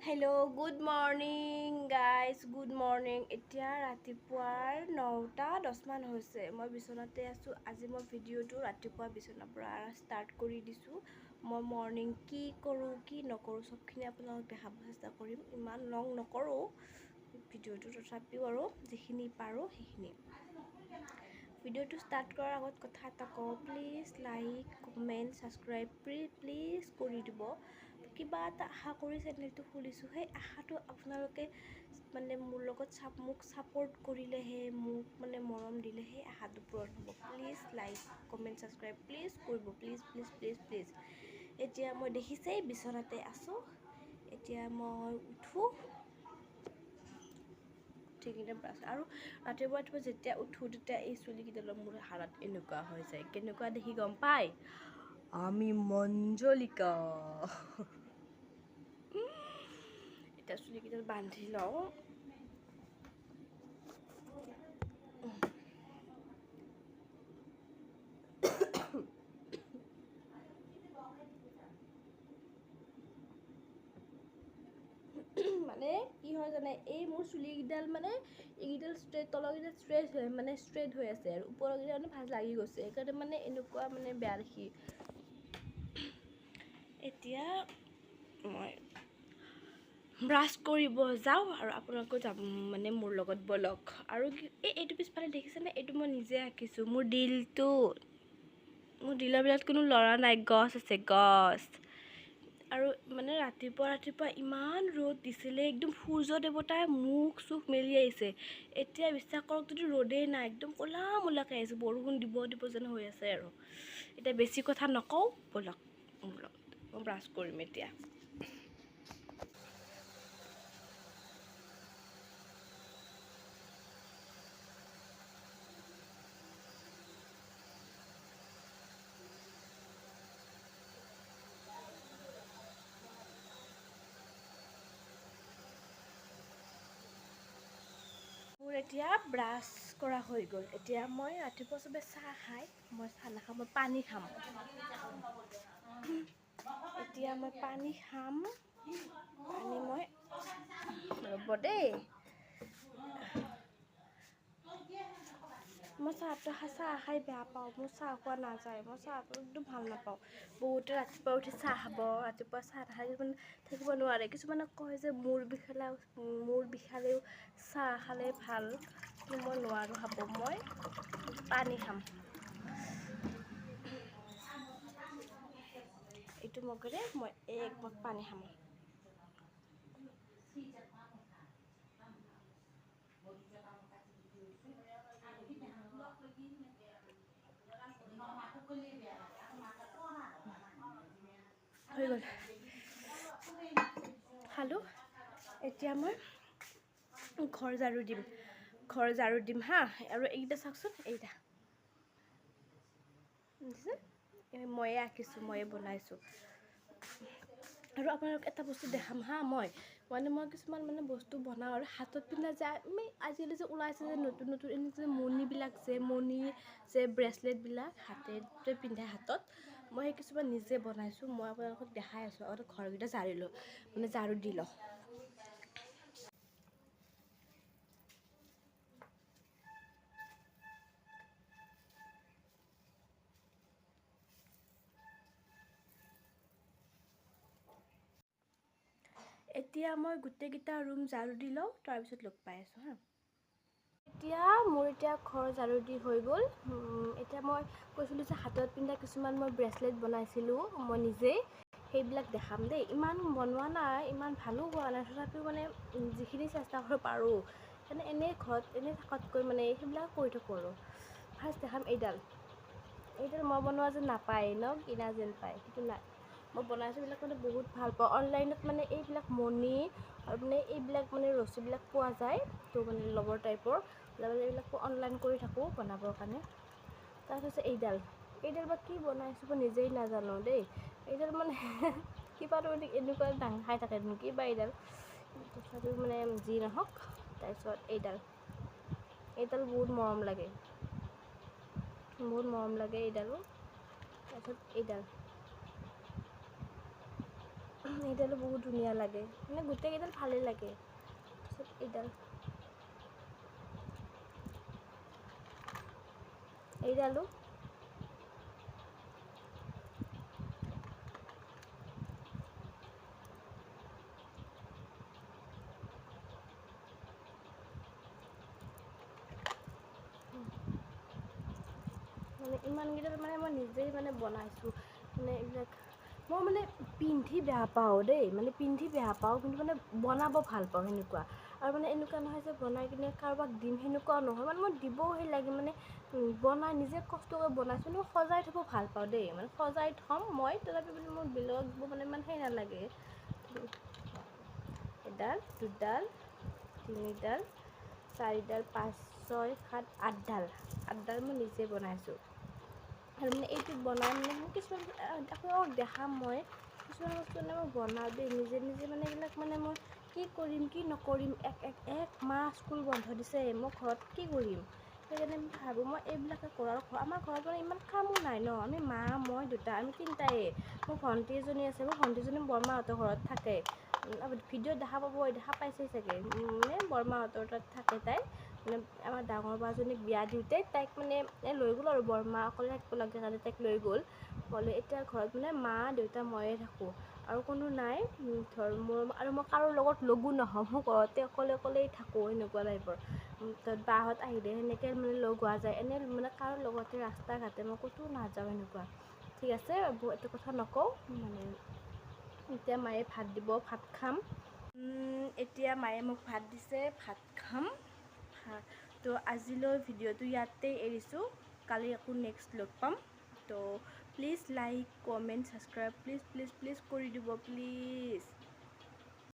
Hello, good morning guys, good morning. এতিয়া ৰাতিপুৱাৰ 9:10 মান হৈছে। মই বিচনাতে আছোঁ। আজি মই ভিডিঅ'টো ৰাতিপুৱা বিচনাৰ পৰা ষ্টাৰ্ট কৰি দিছোঁ। মই মৰ্ণিং কি কৰোঁ কি নকৰোঁ চবখিনি আপোনালোকক দেখাব চেষ্টা কৰিম। ইমান লং নকৰোঁ ভিডিঅ'টো, তথাপিও আৰু যিখিনি পাৰোঁ সেইখিনি। ভিডিঅ'টো ষ্টাৰ্ট কৰাৰ আগত কথা এটা কওঁ, please like comment subscribe please কৰি দিব। কিবা এটা আশা কৰি চেনেলটো খুলিছোঁ, সেই আশাটো আপোনালোকে মানে মোৰ লগত মোক ছাপোৰ্ট কৰিলেহে, মোক মানে মৰম দিলেহে আশাটো পূৰণ হ'ব। Please like comment subscribe please কৰিব, প্লিজ। এতিয়া মই দেখিছেই বিচনাতে আছোঁ। এতিয়া মই উঠোঁ, ঠিক ব্ৰাছ আৰু ৰাতিপুৱা যেতিয়া উঠোঁ তেতিয়া এই চুলিকেইডালৰ মোৰ হালত এনেকুৱা হৈ যায়। কেনেকুৱা দেখি গম পায়? আমি মঞ্জলিকা। এতিয়া চুলিকেইডাল বান্ধি লওঁ। মানে কি হয় জানে, এই মোৰ চুলিকেইডাল মানে এইকেইডাল তলৰকেইডাল ষ্ট্ৰেট হৈ আছে আৰু ওপৰৰকেইডাল মানে ভাঁজ লাগি গৈছে। সেইকাৰণে মানে এনেকুৱা মানে বেয়া দেখি। এতিয়া মই ব্ৰাছ কৰিব যাওঁ আৰু আপোনালোকেও যাব মানে মোৰ লগত বলক। আৰু এইটো পিছফালে দেখিছেনে? এইটো মই নিজে আঁকিছোঁ। মোৰ দিলৰ বিলাক কোনো ল'ৰা নাই, গছ আছে, গছ। আৰু মানে ৰাতিপুৱা ইমান ৰ'দ দিছিলে, একদম সূৰ্য দেৱতাই মুখ চুখ মেলি আহিছে। এতিয়া বিশ্বাস কৰক, যদি ৰ'দেই নাই, একদম ক'লা মলাকৈ আহিছে, বৰষুণ দিব যেন হৈ আছে। আৰু এতিয়া বেছি কথা নকওঁ, বলক মই ব্ৰাছ কৰিম এতিয়া। মোৰ এতিয়া ব্ৰাছ কৰা হৈ গ'ল। এতিয়া মই ৰাতিপুৱা চবে চাহ খাই, মই চাহ নাখাওঁ, মই পানী খাম। এতিয়া মই পানী খাম। পানী মই ৰ'ব দেই। মই চাহ খাই বেয়া পাওঁ। মোৰ চাহ খোৱা নাযায়, মই চাহটো একদম ভাল নাপাওঁ। বহুতে ৰাতিপুৱা উঠি চাহ খাব, ৰাতিপুৱা চাহ নাখাই থাকিব নোৱাৰে। কিছুমানে কয় যে মূৰ বিষালেও চাহ খালে ভাল, কিন্তু মই নোৱাৰোঁ খাব। মই পানী খাম। এইটো মগেৰে মই এক মগ পানী খাম। হৈ গ'ল, খালোঁ। এতিয়া মই ঘৰ ঝাৰু দিম হা। আৰু এইকেইটা চাওকচোন, এইকেইটা ময়ে আঁকিছোঁ, ময়ে বনাইছোঁ। আৰু আপোনালোক এটা বস্তু দেখাম হা। মই কিছুমান বস্তু বনাওঁ আৰু হাতত পিন্ধা যায়। আজিকালি যে ওলাইছে যে নতুন এনে যে মণিবিলাক যে ব্ৰেচলেটবিলাক হাতেৰে পিন্ধে হাতত, মই সেই কিছুমান নিজে বনাইছোঁ। মই আপোনালোকক দেখাই আছোঁ। আগতে ঘৰকেইটা ঝাৰু দি লওঁ। এতিয়া মই গোটেইকেইটা ৰুম ঝাৰু দি লওঁ, তাৰপিছত লগ পাই আছোঁ হা। মোৰ ঘৰ ঝাৰু দি হৈ গ'ল। এতিয়া মই কৈছিলোঁ যে হাতত পিন্ধা কিছুমান মই ব্ৰেচলেট বনাইছিলোঁ মই নিজেই, সেইবিলাক দেখাম দেই। ইমান বনোৱা নাই, ইমান ভালো হোৱা নাই, তথাপিও যিখিনি চেষ্টা কৰিব পাৰোঁ। এনেই থকাতকৈ সেইবিলাক কৰি থাকোঁ আৰু। ফাৰ্ষ্ট দেখাম এইডাল মই বনোৱা যেন নাপায় ন, কিনা যেন পায়, সেইটো নাই। মই বনাইছোঁ এইবিলাক বহুত ভাল পাওঁ। অনলাইনত এইবিলাক মণি আৰু এইবিলাক ৰছীবিলাক পোৱা যায়, তো লবৰ টাইপৰ। এইবিলাক অনলাইন কৰি থাকোঁ বনাবৰ কাৰণে। তাৰপিছত এইডাল বা কি বনাইছোঁ মই নিজেই নাজানো দেই। এইডাল কিবা এনেকুৱা দাং খাই থাকে নেকি বা এইডাল, তথাপিও যি নহওক। তাৰপিছত এইডাল বহুত মৰম লাগে, এইডালো। তাৰপিছত এইডাল এইডালো বহুত ধুনীয়া লাগে, মানে গোটেইকেইডাল ভালেই লাগে। তাৰপিছত এইডালো মানে ইমানকেইডাল মানে মই নিজেই মানে বনাইছোঁ। মানে এইবিলাক মই মানে পিন্ধি বেয়া পাওঁ দেই, মানে পিন্ধি বেয়া পাওঁ, কিন্তু মানে বনাব ভাল পাওঁ সেনেকুৱা। আৰু মানে এনেকুৱা নহয় যে বনাই কিনে কাৰোবাক দিম সেনেকুৱাও নহয়, মানে মই দিবও সেই লাগে মানে বনাই নিজে কষ্ট কৰি বনাইছোঁ, কিন্তু সজাই থ'ব ভাল পাওঁ দেই, মানে সজাই থ'ম মই, তথাপি মানে মোৰ বেলেগক দিব মানে ইমান সেই নালাগে। এডাল, দুডাল, তিনিডাল, চাৰিডাল, 5, 6, 7, 8ডাল মই নিজে বনাইছোঁ। আৰু মানে এইটো বনাই মানে কিছুমান আপোনালোকক দেখাম মই, কিছুমান বস্তু মানে মই বনাওঁ দেই নিজে নিজে, মানে এইবিলাক মানে মই কি কৰিম কি নকৰিম, এক মাহ স্কুল বন্ধ দিছে, মই ঘৰত কি কৰিম, সেইকাৰণে ভাবোঁ মই এইবিলাকে কৰোঁ। আৰু আমাৰ ঘৰত মানে ইমান কামো নাই ন, আমি মা, মই, দেউতা, আমি তিনিটায়ে। মোৰ ভণ্টি এজনী আছে, মোৰ ভণ্টিজনী বৰমাহঁতৰ ঘৰত থাকে, ভিডিঅ'ত দেখা পাইছেই চাগে, মানে বৰমাহঁতৰ তাত থাকে তাই। মানে আমাৰ ডাঙৰ বাজনীক বিয়া দিওঁতে তাইক মানে লৈ গ'ল, আৰু বৰমা অকলে থাকিব লাগে কাৰণে তাইক লৈ গ'ল। ক'লে এতিয়া ঘৰত মানে মা, দেউতা, ময়ে থাকোঁ, আৰু কোনো নাই। আৰু মই কাৰো লগত লগো নহওঁ, মই ঘৰতে অকলেই থাকোঁ এনেকুৱা টাইপৰ। বাহঁত আহিলে সেনেকৈ মানে লগ হোৱা যায়, এনেই মানে কাৰো লগতে ৰাস্তা ঘাটে মই ক'তো নাযাওঁ এনেকুৱা। ঠিক আছে, এইটো কথা নকওঁ। মানে এতিয়া মায়ে ভাত দিব, ভাত খাম। এতিয়া মায়ে মোক ভাত দিছে, ভাত খাম। তো আজিলৈ ভিডিঅ'টো ইয়াতেই এৰিছোঁ, কালি আকৌ নেক্সট লগ পাম। তো please like, comment, subscribe please কৰি দিব প্লিজ।